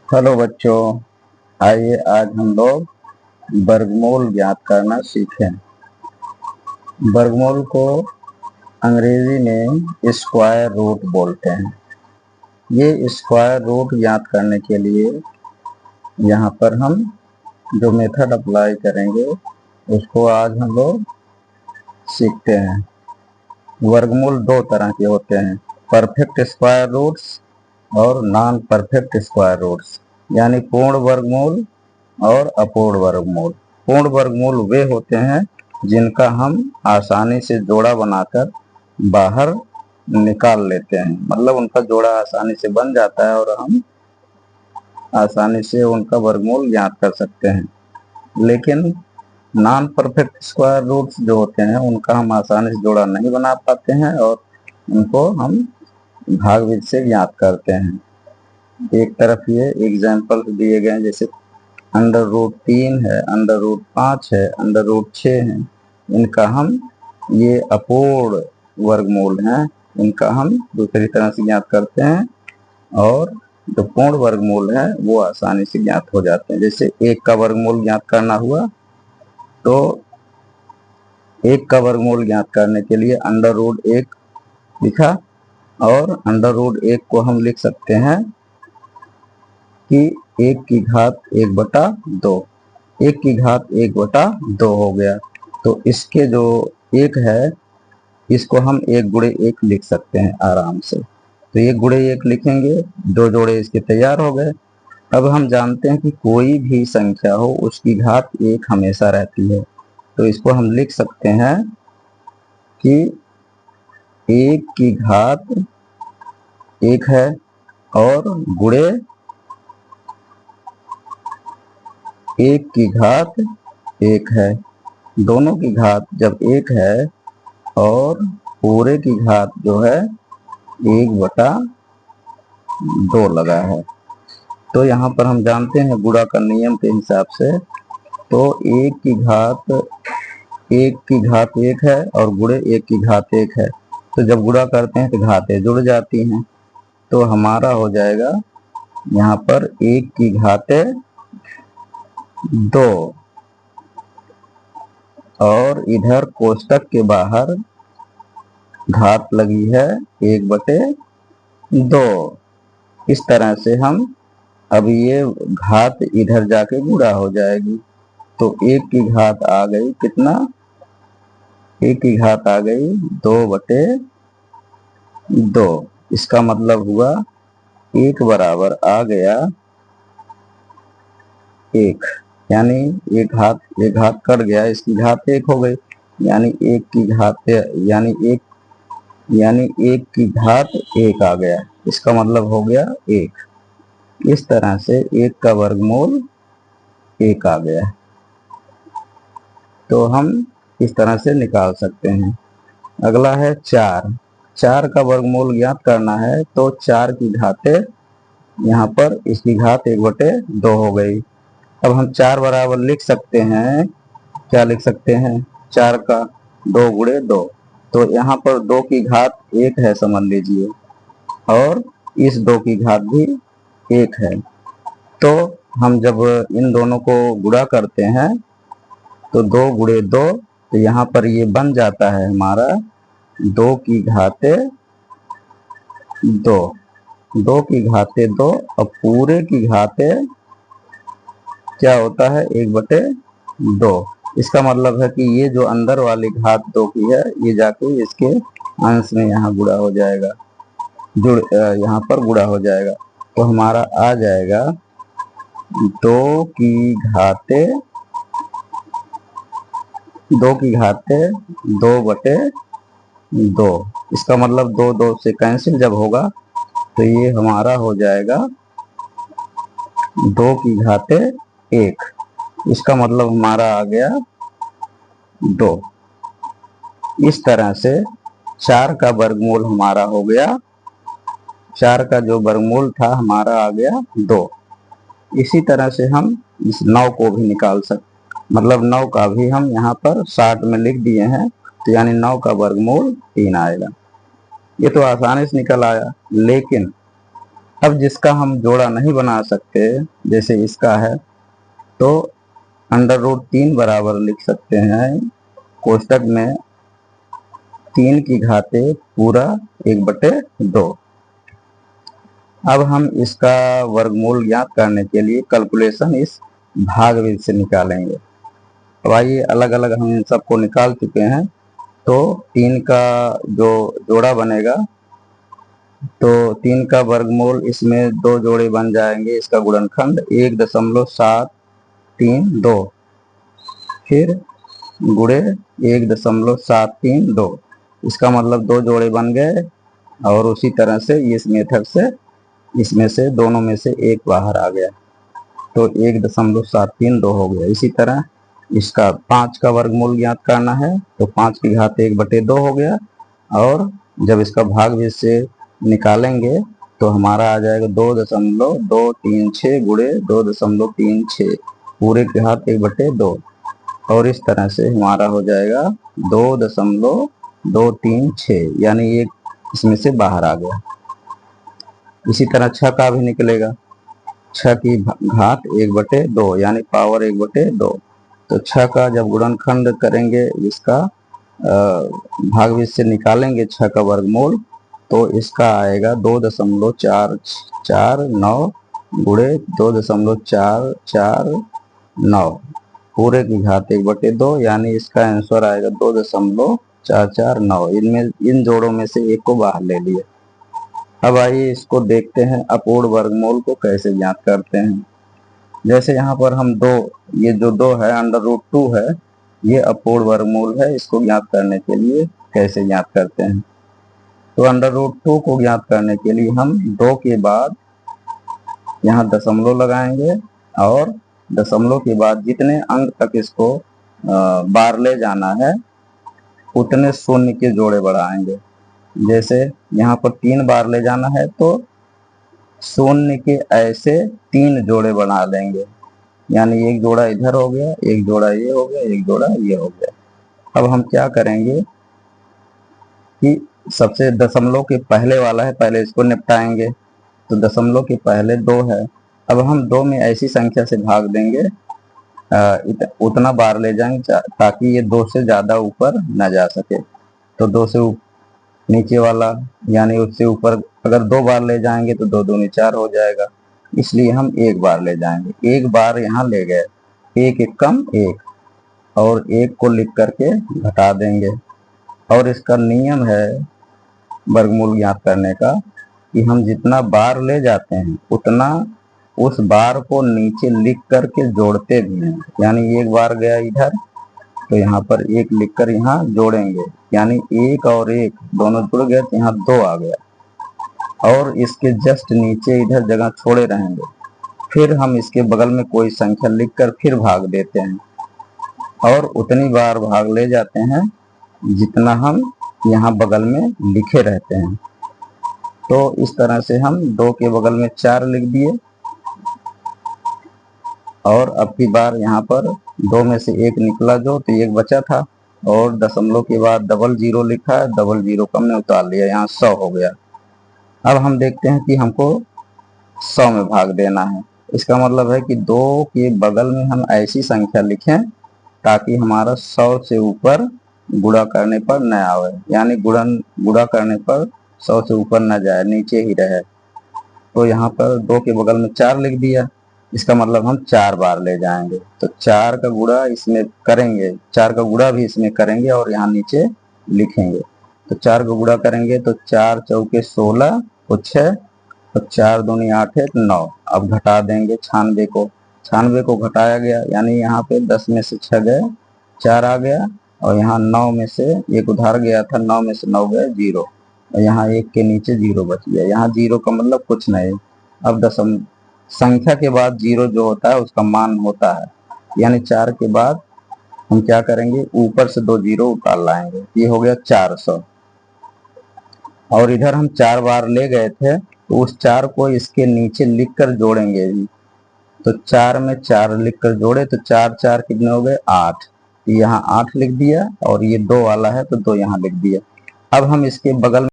Hello बच्चों, आइए आज हम लोग वर्गमूल ज्ञात करना सीखें। वर्गमूल को अंग्रेजी में स्क्वायर रूट बोलते हैं। ये स्क्वायर रूट ज्ञात करने के लिए यहाँ पर हम जो मेथड अप्लाई करेंगे उसको आज हम लोग सीखते हैं। वर्गमूल दो तरह के होते हैं, परफेक्ट स्क्वायर रूट्स और नॉन परफेक्ट स्क्वायर रूट्स, यानी पूर्ण वर्गमूल और अपूर्ण वर्गमूल। पूर्ण वर्गमूल वे होते हैं जिनका हम आसानी से जोड़ा बनाकर बाहर निकाल लेते हैं, मतलब उनका जोड़ा आसानी से बन जाता है और हम आसानी से उनका वर्गमूल ज्ञात कर सकते हैं। लेकिन नॉन परफेक्ट स्क्वायर रूट्स जो होते हैं उनका हम आसानी से जोड़ा नहीं बना पाते हैं और उनको हम भाग विधि से ज्ञात करते हैं। एक तरफ ये एग्जाम्पल दिए गए हैं, जैसे √3 है, √5 है, √6 है। इनका हम ये अपूर्ण वर्गमूल हैं, इनका हम दूसरी तरह से ज्ञात करते हैं और जो पूर्ण वर्गमूल है वो आसानी से ज्ञात हो जाते हैं। जैसे 1 का वर्गमूल ज्ञात करना हुआ तो 1 का वर्गमूल ज्ञात करने के लिए √1 लिखा और √1 को हम लिख सकते हैं कि 1 की घात 1/2, 1 की घात 1/2 हो गया। तो इसके जो 1 है इसको हम 1 गुणे 1 लिख सकते हैं आराम से। तो 1 गुणे 1 लिखेंगे, 2 जोड़े इसके तैयार हो गए। अब हम जानते हैं कि कोई भी संख्या हो उसकी घात 1 हमेशा रहती है, तो इसको हम लिख सकते हैं कि 1 की घात 1 है और गुणे 1 की घात 1 है। दोनों की घात जब 1 है और पूरे की घात जो है 1/2 लगा है, तो यहाँ पर हम जानते हैं गुणा का नियम के हिसाब से, तो 1 की घात 1 है और गुणे 1 की घात 1 है, तो जब गुणा करते हैं तो घातें जुड़ जाती हैं। तो हमारा हो जाएगा यहाँ पर 1 की घातें 2 और इधर कोष्टक के बाहर घात लगी है 1/2। इस तरह से हम अब ये घात इधर जाके गुणा हो जाएगी, तो 1 की घात आ गई कितना, 1 की घात आ गई 2/2। इसका मतलब हुआ 1 बराबर आ गया 1, यानी एक घात कट गया, इसकी घात 1 हो गई, यानी 1 की घात यानी 1 की घात 1 आ गया। इसका मतलब हो गया 1। इस तरह से 1 का वर्गमूल 1 आ गया, तो हम इस तरह से निकाल सकते हैं। अगला है 4 का वर्गमूल ज्ञात करना है, तो 4 की घातें यहाँ पर इसकी घात 1/2 हो गई। अब हम 4 बराबर लिख सकते हैं, क्या लिख सकते हैं, 4 का 2 गुणे 2, तो यहाँ पर 2 की घात 1 है समझ लीजिए और इस 2 की घात भी 1 है। तो हम जब इन दोनों को गुणा करते हैं तो 2 गुणे 2, तो यहाँ पर ये बन जाता है हमारा 2 की घातें 2, 2 की घातें 2 और पूरे की घातें क्या होता है 1/2। इसका मतलब है कि ये जो अंदर वाली घात 2 की है ये जाके इसके अंश में यहाँ गुणा हो जाएगा, यहाँ पर गुणा हो जाएगा, तो हमारा आ जाएगा 2 की घातें 2/2। इसका मतलब 2 2 से कैंसिल जब होगा तो ये हमारा हो जाएगा 2 की घातें 1। इसका मतलब हमारा आ गया 2। इस तरह से 4 का वर्गमूल हमारा हो गया, 4 का जो वर्गमूल था हमारा आ गया 2। इसी तरह से हम इस 9 को भी निकाल सकते, मतलब 9 का भी हम यहाँ पर 60 में लिख दिए हैं, तो यानी 9 का वर्गमूल 3 आएगा। ये तो आसानी से निकल आया, लेकिन अब जिसका हम जोड़ा नहीं बना सकते, जैसे इसका है, तो √3 बराबर लिख सकते हैं कोष्टक में 3 की घाते पूरा 1/2। अब हम इसका वर्गमूल ज्ञात करने के लिए कैलकुलेशन इस भागविधि से निकालेंगे। अब आइए, अलग अलग हम इन सबको निकाल चुके हैं। तो 3 का जो जोड़ा बनेगा, तो 3 का वर्गमूल, इसमें 2 जोड़े बन जाएंगे, इसका गुणनखंड 1.732, फिर गुणे 1.732, इसका मतलब 2 जोड़े बन गए। और उसी तरह से इस मेथड से इसमें से दोनों में से एक बाहर आ गया, तो 1.732 हो गया। इसी तरह इसका 5 का वर्गमूल ज्ञात करना है, तो 5 की घात 1/2 हो गया। और जब इसका भागविधि से निकालेंगे तो हमारा आ जाएगा 2.236 गुणे 2.36 पूरे की घात 1/2। और इस तरह से हमारा हो जाएगा 2.236, यानी एक इसमें से बाहर आ गया। इसी तरह 6 का भी निकलेगा, 6 की घात 1/2 यानी पावर 1/2। तो 6 का जब गुणनखंड करेंगे, इसका भागविधि से निकालेंगे 6 का वर्गमूल, तो इसका आएगा 2.449 गुणे 2.449 पूरे की घात 1/2, यानी इसका आंसर आएगा 2.449। इनमें इन जोड़ों में से एक को बाहर ले लिया। अब आइए इसको देखते हैं, अपूर्ण वर्गमूल को कैसे ज्ञात करते हैं। जैसे यहाँ पर हम ये जो 2 है, √2 है, ये अपूर्ण वर्गमूल है। इसको ज्ञात करने के लिए कैसे ज्ञात करते हैं, तो √2 को ज्ञात करने के लिए हम 2 के बाद यहाँ दशमलव लगाएंगे, और दशमलव के बाद जितने अंक तक इसको बार ले जाना है, उतने शून्य के जोड़े बढ़ाएंगे। जैसे यहाँ पर 3 बार ले जाना है, तो शून्य के ऐसे 3 जोड़े बना देंगे, यानी एक जोड़ा इधर हो गया, एक जोड़ा ये हो गया, एक जोड़ा ये हो गया। अब हम क्या करेंगे कि सबसे दशमलव के पहले वाला है, पहले इसको निपटाएंगे। तो दशमलव के पहले 2 है, अब हम 2 में ऐसी संख्या से भाग देंगे, उतना बार ले जाएंगे ताकि ये 2 से ज्यादा ऊपर न जा सके। तो 2 से नीचे वाला, यानी उससे ऊपर अगर 2 बार ले जाएंगे तो 2 दूनी 4 हो जाएगा, इसलिए हम 1 बार ले जाएंगे। 1 बार यहाँ ले गए, 1 एक कम 1, और 1 को लिख करके घटा देंगे। और इसका नियम है वर्गमूल ज्ञात करने का कि हम जितना बार ले जाते हैं, उतना उस बार को नीचे लिख करके जोड़ते भी हैं। यानी 1 बार गया इधर, तो यहाँ पर 1 लिखकर यहाँ जोड़ेंगे, यानी 1 और 1 दोनों जुड़ गए, तो यहाँ 2 आ गया। और इसके जस्ट नीचे इधर जगह छोड़े रहेंगे, फिर हम इसके बगल में कोई संख्या लिखकर फिर भाग देते हैं, और उतनी बार भाग ले जाते हैं जितना हम यहाँ बगल में लिखे रहते हैं। तो इस तरह से हम 2 के बगल में 4 लिख दिए, और अब की बार यहाँ पर 2 में से 1 निकला जो, तो 1 बचा था, और दशमलव के बाद 00 लिखा है, 00 को हमने उतार लिया, यहाँ 100 हो गया। अब हम देखते हैं कि हमको 100 में भाग देना है। इसका मतलब है कि 2 के बगल में हम ऐसी संख्या लिखें ताकि हमारा 100 से ऊपर गुणा करने पर न आवे, यानी गुणा करने पर 100 से ऊपर न जाए, नीचे ही रहे। तो यहाँ पर 2 के बगल में 4 लिख दिया, इसका मतलब हम 4 बार ले जाएंगे। तो 4 का गुणा इसमें करेंगे, 4 का गुणा भी इसमें करेंगे, और यहाँ नीचे लिखेंगे। तो 4 का गुणा करेंगे तो 4 चौके 16 और 6, तो 4 दूनी 8 है 9। अब घटा देंगे 96 को घटाया गया, यानी यहाँ पे 10 में से 6 गए, 4 आ गया, और यहाँ 9 में से 1 उधार गया था, 9 में से 9 गए 0, और यहाँ 1 के नीचे 0 बच गया। यहाँ 0 का मतलब कुछ नहीं। अब संख्या के बाद 0 जो होता है उसका मान होता है, यानी 4 के बाद हम क्या करेंगे, ऊपर से 2 0 उतार लाएंगे, ये हो गया 400। और इधर हम 4 बार ले गए थे, तो उस 4 को इसके नीचे लिखकर जोड़ेंगे। तो 4 में 4 लिखकर जोड़े, तो 4 4 कितने हो गए 8, यहाँ 8 लिख दिया, और ये 2 वाला है तो 2 यहाँ लिख दिया। अब हम इसके बगल